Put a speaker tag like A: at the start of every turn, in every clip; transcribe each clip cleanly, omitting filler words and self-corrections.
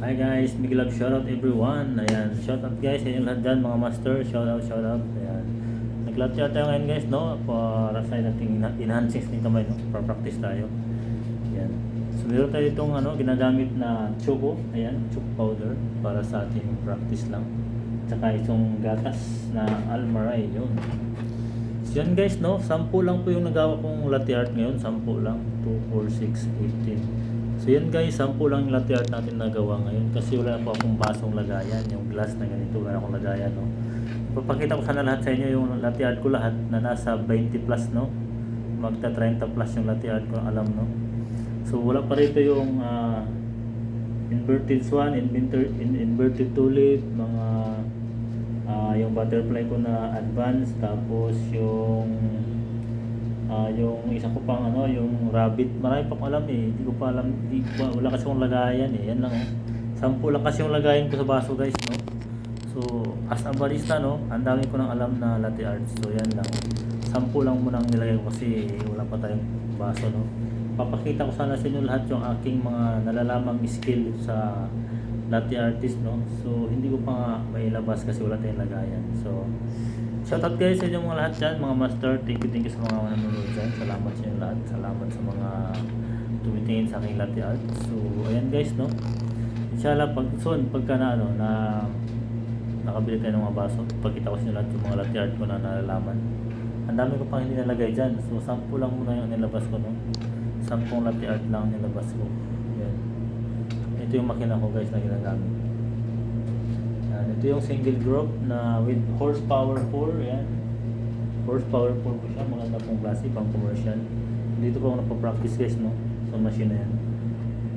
A: Hi guys, big love shoutout everyone. Ayan, shoutout guys sa inyo lahat dyan mga master. Shoutout. Ayan. Nag-latte tayo ngayon guys, no? Para sa nating enhancing ng kamay, no? Para practice tayo. Ayan. So meron tayo itong ginagamit na choco. Ayan, choco powder para sa ating practice lang. Tsaka itong gatas na almaray, yun. So yan guys, no? 10 lang po yung nagawa kong latte art ngayon. 10 lang. 2, 4, 6, 18. So yan guys, 10 lang yung latte art natin nagawa ngayon kasi wala na po akong basong lagayan, yung glass na ganito, wala akong lagayan, no. Papakita ko sana lahat sa inyo yung latte art ko lahat na nasa 20 plus, no. Magta 30 plus yung latte art ko, alam, no. So wala pa rito yung inverted swan, inverted tulip, mga yung butterfly ko na advance, tapos yung isa ko pang yung rabbit, marami pa akong alam eh, hindi ko pa alam, wala kasi akong lagayan eh, yan lang oh. 10 lang kasi yung lagayan ko sa baso guys, no. So as a barista, no, ang dami ko nang alam na latte art, so yan lang, 10 lang muna ang nilagay ko kasi wala pa tayong baso, no. Papakita ko sana sa inyo lahat yung aking mga nalalamang skill sa latte artist, no. So hindi ko pa nga mailabas kasi wala tayong lagayan. So shoutout guys sa inyong mga lahat dyan, mga master. Thank you sa mga nanonood dyan. Salamat sa inyong lahat. Salamat sa mga tumitingin sa aking latte art. So ayan guys, no. Inshallah pagka na nakabili tayo ng mga baso, pagkita ko sa inyo lahat yung mga latte art ko na nalalaman. Ang dami ko pang hindi nalagay dyan. So 10 lang muna yung nilabas ko, no. 10 latte art lang nilabas ko. Yan. Ito yung makina ko guys na ginagamit. Ito yung single group na with horsepower 4, yan. Horsepower 4 po siya, maganda pong klase, pang commercial. Dito po ako napapractice guys, no, sa machine na yan.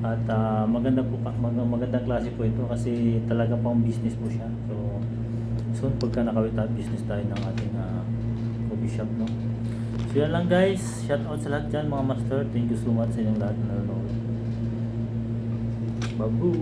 A: At magandang klase po ito kasi talaga pang business po siya. So soon pagka nakawita business tayo ng ating coffee shop, no. So yan lang guys, shout out sa lahat dyan mga master. Thank you so much sa inyong lahat na nanonood. Babu!